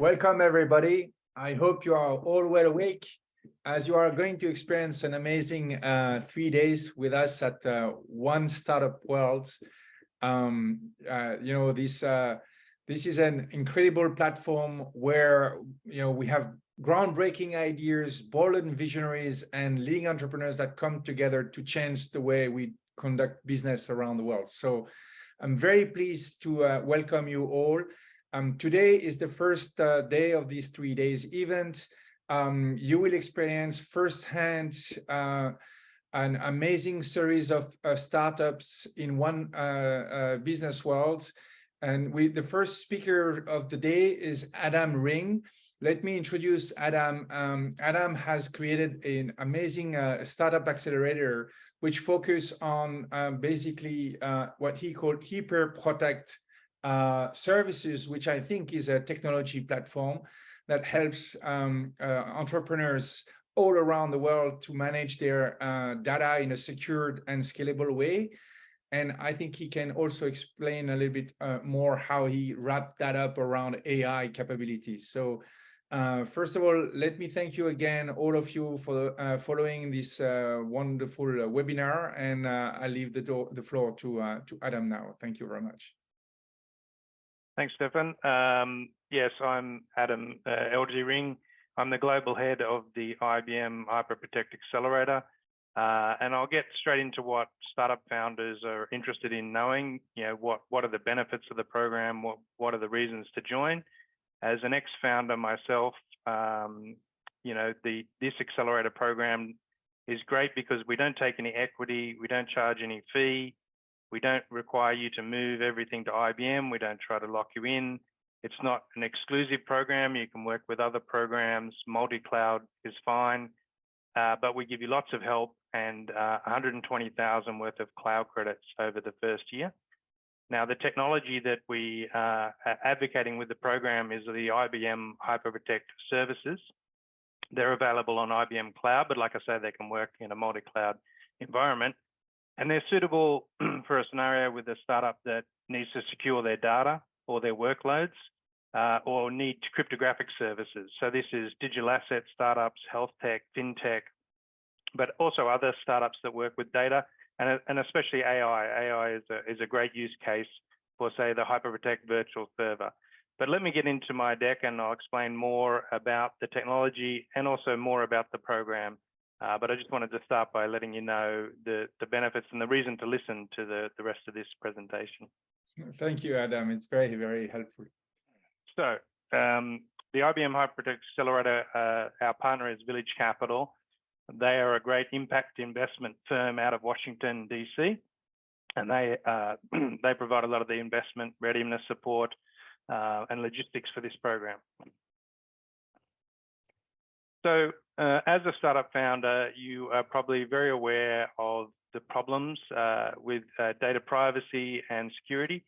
Welcome, everybody. I hope you are all well awake as you are going to experience an amazing 3 days with us at One Startup World. This is an incredible platform where we have groundbreaking ideas, bold and visionaries, and leading entrepreneurs that come together to change the way we conduct business around the world. So I'm very pleased to welcome you all. Today is the first day of these 3 days event. You will experience firsthand an amazing series of startups in one business world. And the first speaker of the day is Adam Ring. Let me introduce Adam. Adam has created an amazing startup accelerator, which focus on basically what he called Hyper Protect Services, which I think is a technology platform that helps entrepreneurs all around the world to manage their data in a secured and scalable way. And I think he can also explain a little bit more how he wrapped that up around AI capabilities. So first of all, let me thank you again, all of you, for following this wonderful webinar. And I leave the floor to Adam now. Thank you very much. Thanks, Stefan. Yes, I'm Adam LG Ring. I'm the global head of the IBM Hyper Protect Accelerator. And I'll get straight into what startup founders are interested in knowing. What are the benefits of the program? What are the reasons to join? As an ex-founder myself, this accelerator program is great because we don't take any equity, we don't charge any fee, we don't require you to move everything to IBM, we don't try to lock you in. It's not an exclusive program, you can work with other programs, multi-cloud is fine, but we give you lots of help and 120,000 worth of cloud credits over the first year. Now, the technology that we are advocating with the program is the IBM Hyper Protect Services. They're available on IBM Cloud, but like I say, they can work in a multi-cloud environment. And they're suitable for a scenario with a startup that needs to secure their data or their workloads or need cryptographic services. So this is digital asset startups, health tech, fintech, but also other startups that work with data. And especially AI. AI is a great use case for, say, the Hyper Protect virtual server. But let me get into my deck and I'll explain more about the technology and also more about the program. But I just wanted to start by letting you know the benefits and the reason to listen to the rest of this presentation. Thank you, Adam. It's very, very helpful. So the IBM Hyper Protect Accelerator, our partner is Village Capital. They are a great impact investment firm out of Washington, DC, and they provide a lot of the investment readiness support and logistics for this program. So as a startup founder, you are probably very aware of the problems with data privacy and security.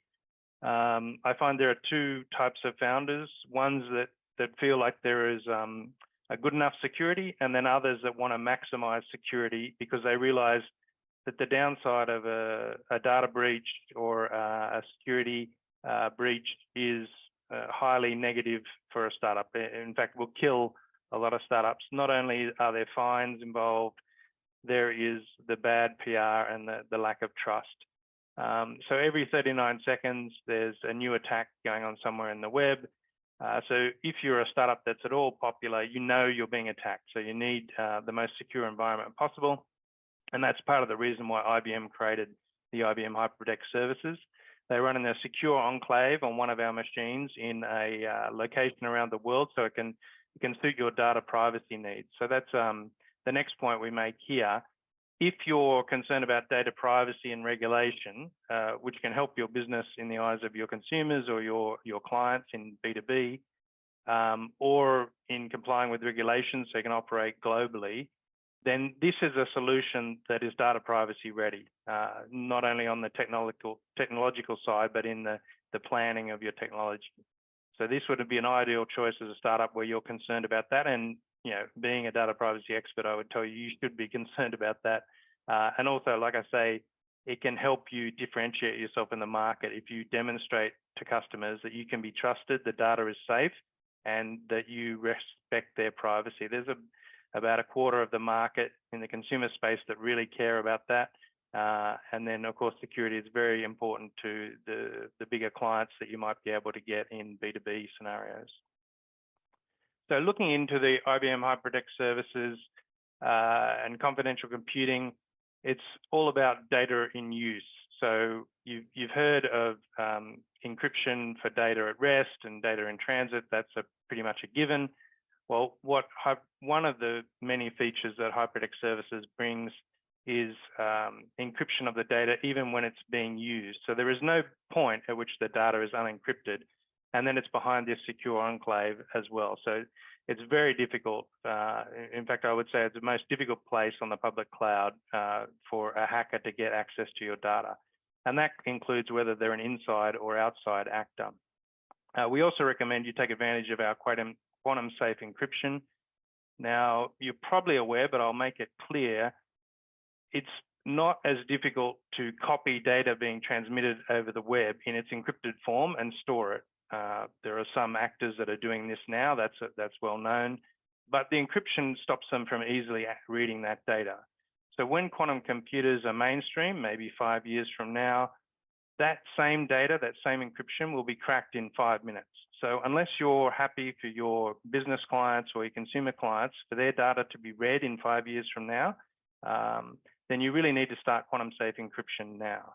I find there are two types of founders, ones that feel like there is a good enough security, and then others that want to maximize security because they realize that the downside of a data breach or a security breach is highly negative for a startup. In fact, will kill a lot of startups. Not only are there fines involved, there is the bad PR and the lack of trust. So every 39 seconds, there's a new attack going on somewhere in the web. So if you're a startup that's at all popular, you're being attacked. So you need the most secure environment possible. And that's part of the reason why IBM created the IBM Hyper Protect Services. They run in a secure enclave on one of our machines in a location around the world, so it can suit your data privacy needs. So that's the next point we make here. If you're concerned about data privacy and regulation, which can help your business in the eyes of your consumers or your clients in B2B, or in complying with regulations so you can operate globally, then this is a solution that is data privacy ready, not only on the technological side, but in the planning of your technology. So this would be an ideal choice as a startup where you're concerned about that. And being a data privacy expert, I would tell you should be concerned about that. And also, like I say, it can help you differentiate yourself in the market if you demonstrate to customers that you can be trusted, the data is safe, and that you respect their privacy. There's about a quarter of the market in the consumer space that really care about that. And then, of course, security is very important to the bigger clients that you might be able to get in B2B scenarios. So looking into the IBM Hyper Protect Services and confidential computing, it's all about data in use. So you've heard of encryption for data at rest and data in transit. That's pretty much a given. Well, one of the many features that Hyper Protect Services brings is encryption of the data even when it's being used. So there is no point at which the data is unencrypted, and then it's behind this secure enclave as well. So it's very difficult. In fact, I would say it's the most difficult place on the public cloud for a hacker to get access to your data. And that includes whether they're an inside or outside actor. We also recommend you take advantage of our quantum safe encryption. Now, you're probably aware, but I'll make it clear, it's not as difficult to copy data being transmitted over the web in its encrypted form and store it. There are some actors that are doing this now, that's well known, but the encryption stops them from easily reading that data. So when quantum computers are mainstream, maybe 5 years from now, that same data, that same encryption will be cracked in 5 minutes. So unless you're happy for your business clients or your consumer clients for their data to be read in 5 years from now, then you really need to start quantum safe encryption now.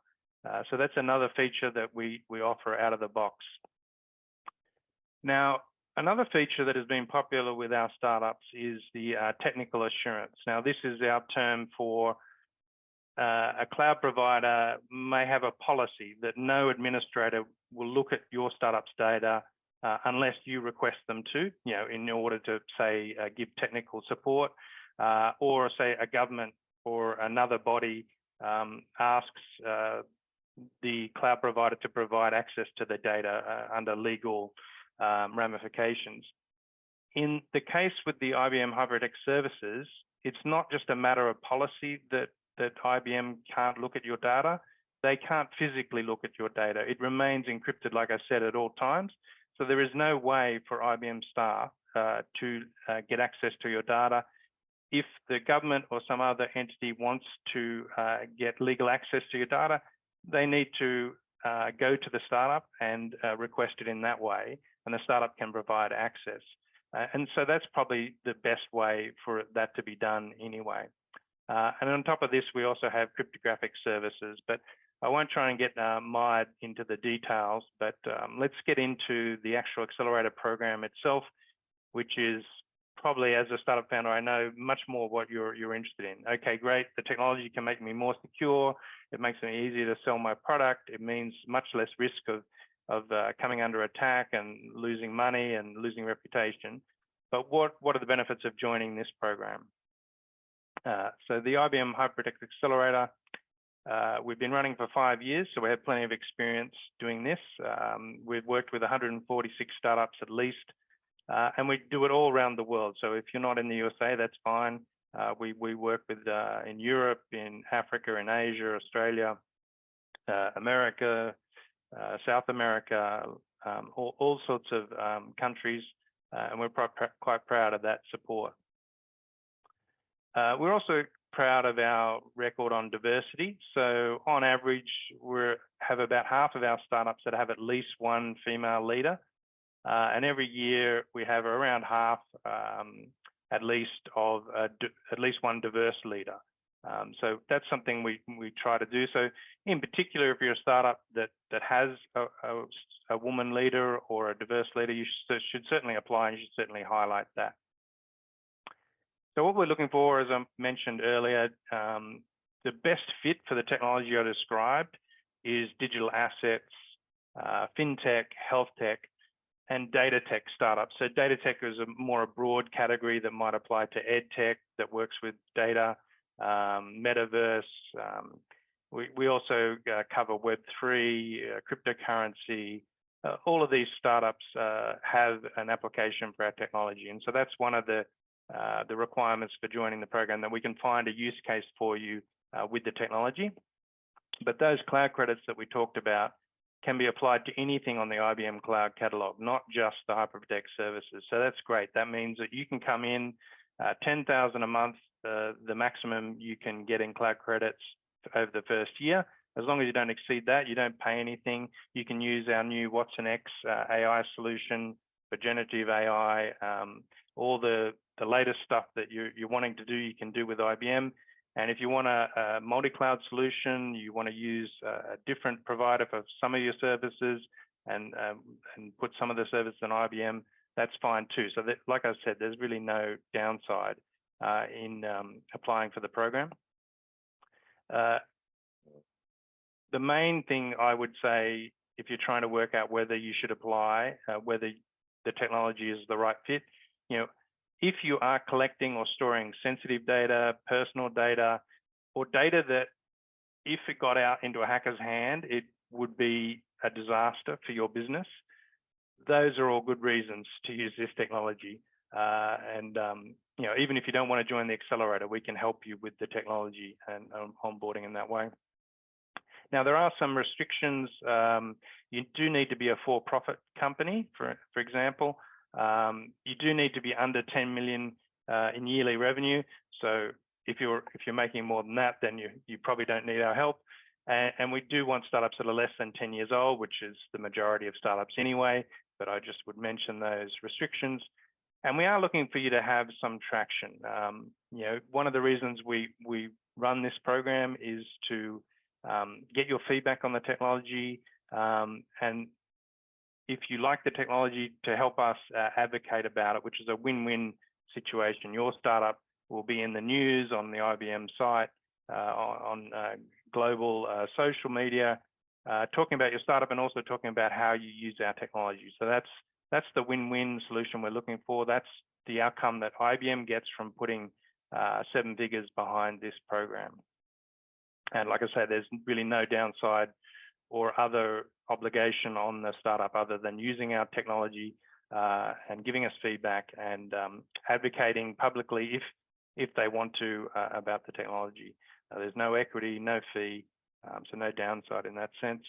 So that's another feature that we offer out of the box. Now, another feature that has been popular with our startups is the technical assurance. Now, this is our term for a cloud provider may have a policy that no administrator will look at your startup's data unless you request them to, in order to, say, give technical support, or say a government or another body asks the cloud provider to provide access to the data under legal ramifications. In the case with the IBM Hyper Protect Services, it's not just a matter of policy that IBM can't look at your data. They can't physically look at your data. It remains encrypted, like I said, at all times. So there is no way for IBM staff to get access to your data. If the government or some other entity wants to get legal access to your data, they need to go to the startup and request it in that way, and the startup can provide access. And so that's probably the best way for that to be done anyway. And on top of this, we also have cryptographic services, but I won't try and get mired into the details, but let's get into the actual Accelerator program itself, which is probably, as a startup founder, I know much more what you're interested in. Okay, great. The technology can make me more secure. It makes it easier to sell my product. It means much less risk of coming under attack and losing money and losing reputation. But what are the benefits of joining this program? So the IBM Hyper Protect Accelerator, we've been running for 5 years, so we have plenty of experience doing this. We've worked with 146 startups at least, and we do it all around the world. So if you're not in the USA, that's fine. We work with in Europe, in Africa, in Asia, Australia, America, South America, all sorts of countries, and we're quite proud of that support. We're also proud of our record on diversity. So on average, we have about half of our startups that have at least one female leader. And every year we have around half at least one diverse leader. So that's something we try to do. So in particular, if you're a startup that has a woman leader or a diverse leader, you should certainly apply, and you should certainly highlight that. So what we're looking for, as I mentioned earlier, the best fit for the technology I described is digital assets, fintech, health tech, and data tech startups. So data tech is a broad category that might apply to ed tech that works with data, metaverse. We also cover Web3, cryptocurrency. All of these startups have an application for our technology. And so that's one of the requirements for joining the program, that we can find a use case for you with the technology. But those cloud credits that we talked about can be applied to anything on the IBM Cloud Catalog, not just the Hyper Protect services. So that's great. That means that you can come in 10,000 a month, the maximum you can get in cloud credits over the first year. As long as you don't exceed that, you don't pay anything. You can use our new Watson X AI solution for generative AI. All the latest stuff that you're wanting to do, you can do with IBM. And if you want a multi-cloud solution, you want to use a different provider for some of your services and put some of the services on IBM, that's fine too. So that, like I said, there's really no downside in applying for the program. The main thing I would say, if you're trying to work out whether you should apply, whether the technology is the right fit, if you are collecting or storing sensitive data, personal data, or data that if it got out into a hacker's hand, it would be a disaster for your business, those are all good reasons to use this technology. Even if you don't want to join the Accelerator, we can help you with the technology and onboarding in that way. Now, there are some restrictions. You do need to be a for-profit company, for example. You do need to be under 10 million in yearly revenue. So if you're making more than that, then you probably don't need our help. And we do want startups that are less than 10 years old, which is the majority of startups anyway, but I just would mention those restrictions. And we are looking for you to have some traction. One of the reasons we run this program is to get your feedback on the technology, and if you like the technology, to help us advocate about it, which is a win-win situation. Your startup will be in the news on the IBM site, on global social media, talking about your startup and also talking about how you use our technology. So that's the win-win solution we're looking for. That's the outcome that IBM gets from putting 7 figures behind this program. And like I said, there's really no downside or other obligation on the startup other than using our technology and giving us feedback and advocating publicly if they want to about the technology. There's no equity, no fee, so no downside in that sense.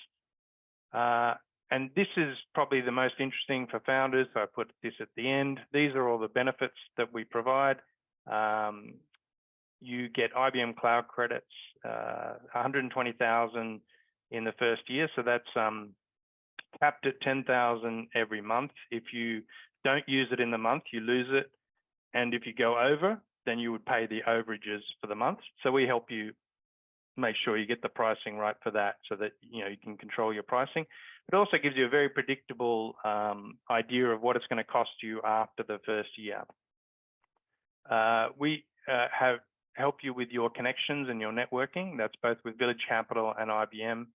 And this is probably the most interesting for founders, so I put this at the end. These are all the benefits that we provide. You get IBM Cloud credits, 120,000 in the first year. So that's capped at 10,000 every month. If you don't use it in the month, you lose it. And if you go over, then you would pay the overages for the month. So we help you make sure you get the pricing right for that so that you can control your pricing. It also gives you a very predictable idea of what it's going to cost you after the first year. We have help you with your connections and your networking. That's both with Village Capital and IBM.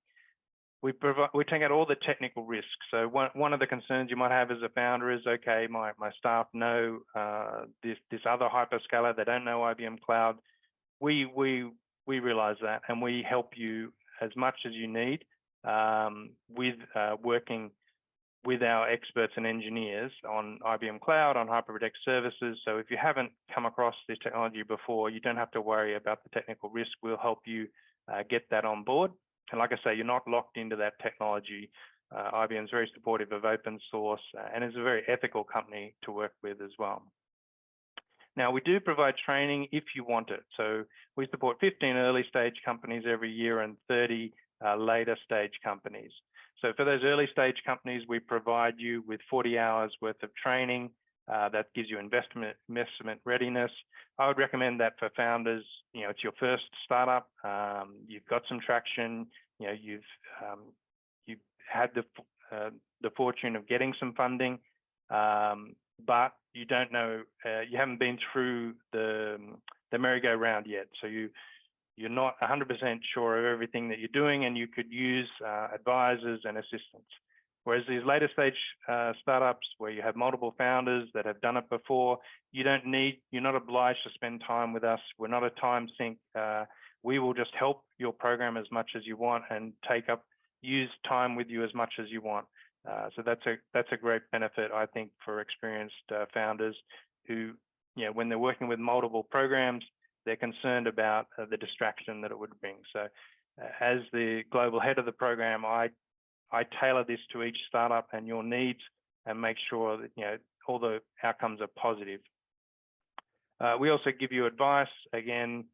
We take out all the technical risks. So one of the concerns you might have as a founder is, okay, my staff know this other hyperscaler, they don't know IBM Cloud. We realize that, and we help you as much as you need with working with our experts and engineers on IBM Cloud, on Hyper Protect Services. So if you haven't come across this technology before, you don't have to worry about the technical risk. We'll help you get that on board. And like I say, you're not locked into that technology. IBM is very supportive of open source and is a very ethical company to work with as well. Now, we do provide training if you want it. So we support 15 early stage companies every year and 30 later stage companies. So for those early stage companies, we provide you with 40 hours worth of training that gives you investment readiness. I would recommend that for founders. It's your first startup. You've got some traction. You've had the fortune of getting some funding, but you don't know. You haven't been through the merry-go-round yet. So you're not 100% sure of everything that you're doing, and you could use advisors and assistants. Whereas these later stage startups where you have multiple founders that have done it before, you're not obliged to spend time with us. We're not a time sink. We will just help your program as much as you want and use time with you as much as you want. So that's a great benefit, I think, for experienced founders who, when they're working with multiple programs, they're concerned about the distraction that it would bring. So as the global head of the program, I I tailor this to each startup and your needs and make sure that, you know, all the outcomes are positive. We also give you advice, again,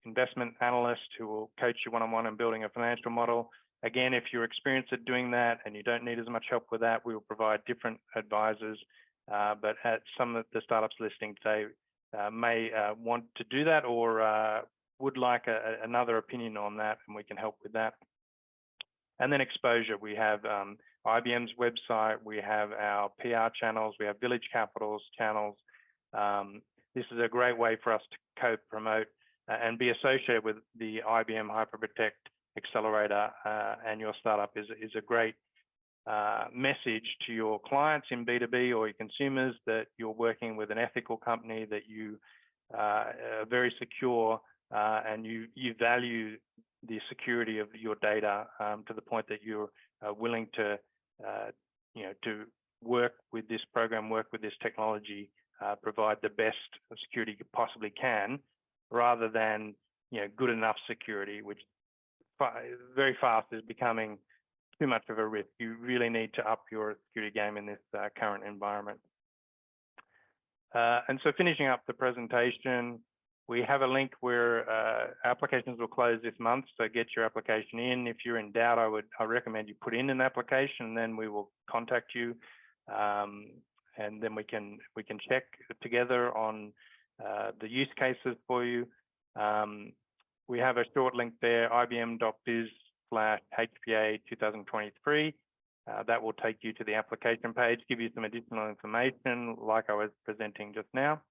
investment analysts who will coach you one-on-one in building a financial model. Again, if you're experienced at doing that and you don't need as much help with that, we will provide different advisors. But at some of the startups listening today may want to do that or would like another opinion on that, and we can help with that. And then exposure, we have IBM's website, we have our PR channels, we have Village Capital's channels. This is a great way for us to co-promote and be associated with the IBM Hyper Protect Accelerator, and your startup is a great message to your clients in B2B or your consumers that you're working with an ethical company, that you are very secure, and you value the security of your data to the point that you're willing to, you know, to work with this program, work with this technology, provide the best security you possibly can, rather than, you know, good enough security, which very fast is becoming too much of a risk. You really need to up your security game in this current environment. And so finishing up the presentation, we have a link where applications will close this month, so get your application in. If you're in doubt, I recommend you put in an application, and then we will contact you, and then we can check together on the use cases for you. We have a short link there, ibm.biz/HPA 2023. That will take you to the application page, give you some additional information like I was presenting just now.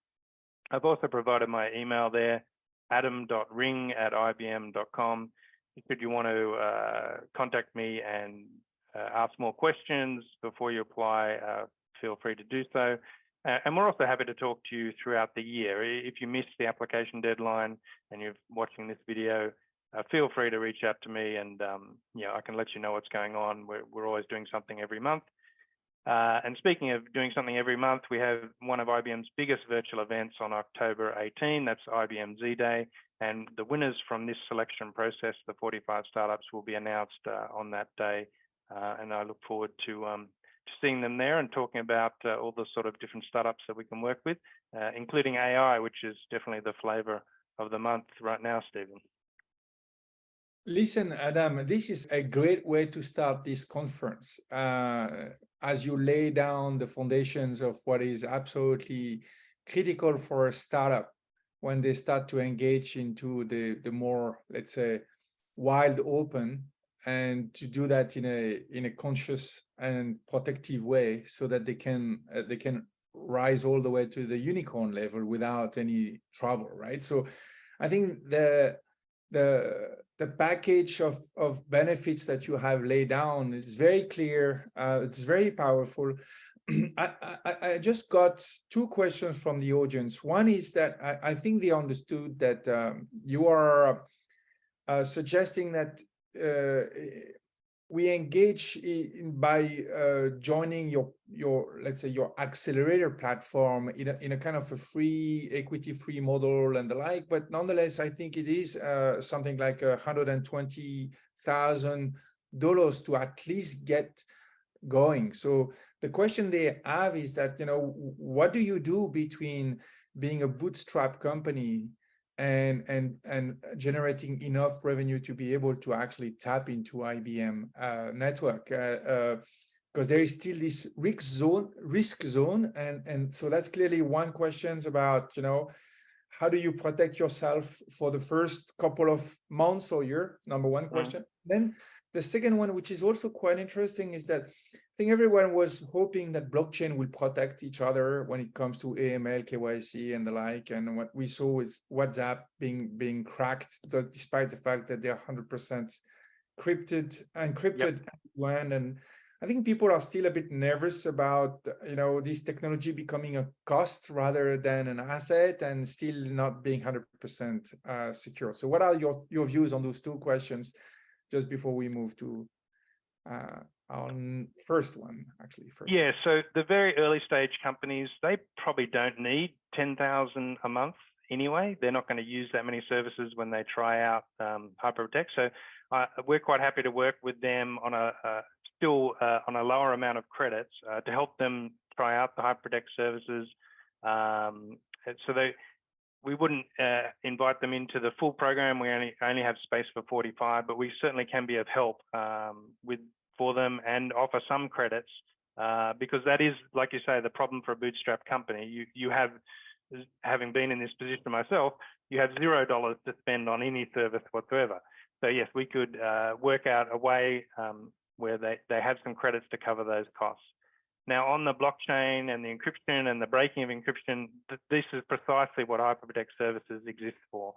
I've also provided my email there, adam.ring@ibm.com. If you want to contact me and ask more questions before you apply, feel free to do so. And we're also happy to talk to you throughout the year. If you missed the application deadline and you're watching this video, feel free to reach out to me, and you know, I can let you know what's going on. We're always doing something every month. And speaking of doing something every month, we have one of IBM's biggest virtual events on October 18. That's IBM Z Day, and the winners from this selection process, the 45 startups, will be announced on that day. And I look forward to seeing them there and talking about all the sort of different startups that we can work with, including AI, which is definitely the flavor of the month right now, Stephen. Listen, Adam, this is a great way to start this conference as you lay down the foundations of what is absolutely critical for a startup when they start to engage into the more, let's say, wild open, and to do that in a conscious and protective way, so that they can rise all the way to the unicorn level without any trouble, right? So I think the package of benefits that you have laid down is very clear. It's very powerful. I just got two questions from the audience. One is that I think they understood that you are suggesting that we engage by joining your let's say your Accelerator platform in a kind of a free equity free model and the like, but nonetheless I think it is something like $120,000 to at least get going. So the question they have is that, you know, what do you do between being a bootstrap company and generating enough revenue to be able to actually tap into IBM network, because there is still this risk zone, and so that's clearly one question about, you know, how do you protect yourself for the first couple of months or year? Number one question. Then the second one, which is also quite interesting, is that I think everyone was hoping that blockchain will protect each other when it comes to AML, KYC, and the like. And what we saw is WhatsApp being cracked, despite the fact that they're 100% encrypted. Yep. And I think people are still a bit nervous about, you know, this technology becoming a cost rather than an asset, and still not being 100% secure. So what are your views on those two questions, just before we move to our first one, actually? Yeah, so the very early stage companies, they probably don't need 10,000 a month anyway. They're not going to use that many services when they try out Hyper Protect. So we're quite happy to work with them on on a lower amount of credits to help them try out the Hyper Protect services. So we wouldn't invite them into the full program. We only have space for 45, but we certainly can be of help for them and offer some credits because that is, like you say, the problem for a bootstrap company. You have, having been in this position myself, you have $0 to spend on any service whatsoever. So yes, we could work out a way where they have some credits to cover those costs. Now, on the blockchain and the encryption and the breaking of encryption, this is precisely what Hyper Protect Services exists for.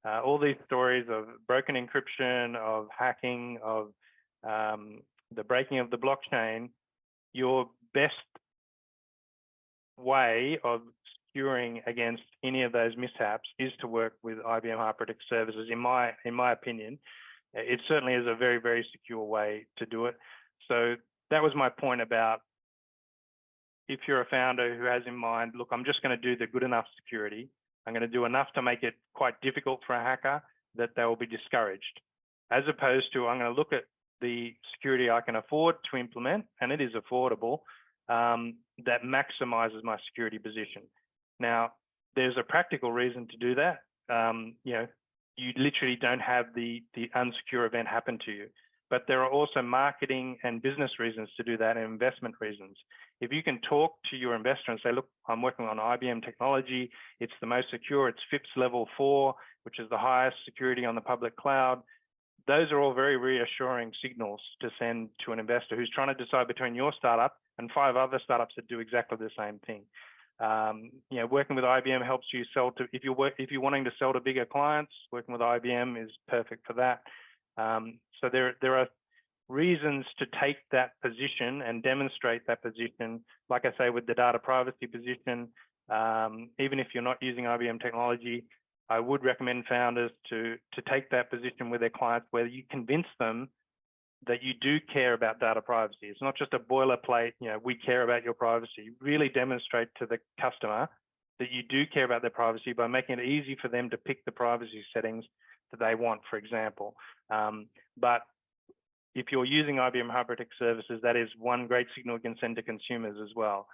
All these stories of broken encryption, of hacking, of the breaking of the blockchain, your best way of securing against any of those mishaps is to work with IBM Hyper Protect Services. In my opinion, it certainly is a very, very secure way to do it. So that was my point about, if you're a founder who has in mind, look, I'm just going to do the good enough security, I'm going to do enough to make it quite difficult for a hacker, that they will be discouraged, as opposed to I'm going to look at the security I can afford to implement, and it is affordable, that maximizes my security position. Now, there's a practical reason to do that. You literally don't have the unsecure event happen to you. But there are also marketing and business reasons to do that, and investment reasons. If you can talk to your investor and say, look, I'm working on IBM technology, it's the most secure, it's FIPS level 4, which is the highest security on the public cloud. Those are all very reassuring signals to send to an investor who's trying to decide between your startup and 5 other startups that do exactly the same thing. Working with IBM helps you sell to, if you're wanting to sell to bigger clients, working with IBM is perfect for that. So there are reasons to take that position and demonstrate that position. Like I say, with the data privacy position, even if you're not using IBM technology, I would recommend founders to take that position with their clients, where you convince them that you do care about data privacy. It's not just a boilerplate, we care about your privacy. Really demonstrate to the customer that you do care about their privacy by making it easy for them to pick the privacy settings that they want, for example. But if you're using IBM Hyper Protect Services, that is one great signal we can send to consumers as well.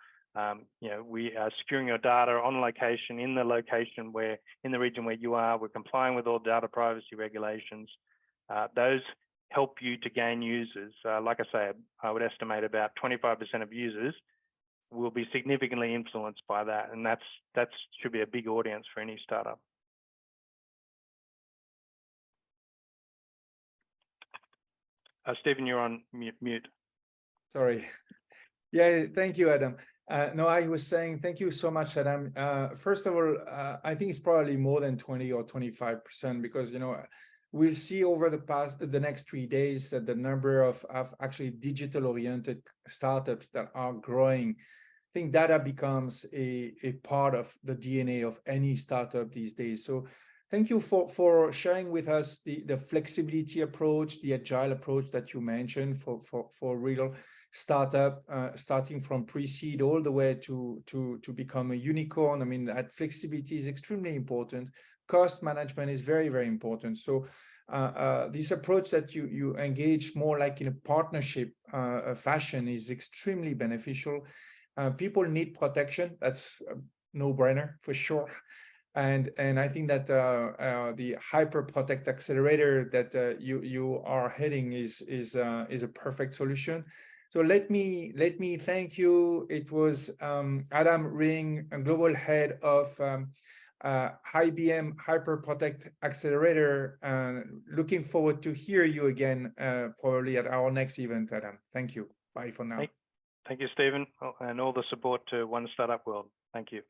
We are securing your data on location, in the location where, in the region where you are. We're complying with all data privacy regulations. Those help you to gain users. Like I say, I would estimate about 25% of users will be significantly influenced by that, and that should be a big audience for any startup. Stephen, you're on mute. Sorry. Yeah, thank you, Adam. No, I was saying thank you so much, Adam. First of all, I think it's probably more than 20 or 25%, because we'll see over the next 3 days that the number of actually digital-oriented startups that are growing. I think data becomes a part of the DNA of any startup these days. So thank you for sharing with us the flexibility approach, the agile approach that you mentioned for real startup, starting from pre-seed all the way to become a unicorn. I mean, that flexibility is extremely important. Cost management is very, very important. So this approach that you engage more like in a partnership fashion is extremely beneficial. People need protection. That's a no-brainer for sure. And I think that the Hyper Protect Accelerator that you are heading is a perfect solution. So let me thank you. It was Adam Ring, Global Head of IBM Hyper Protect Accelerator. Looking forward to hear you again, probably at our next event, Adam. Thank you. Bye for now. Thank you, Stephen, and all the support to One Startup World. Thank you.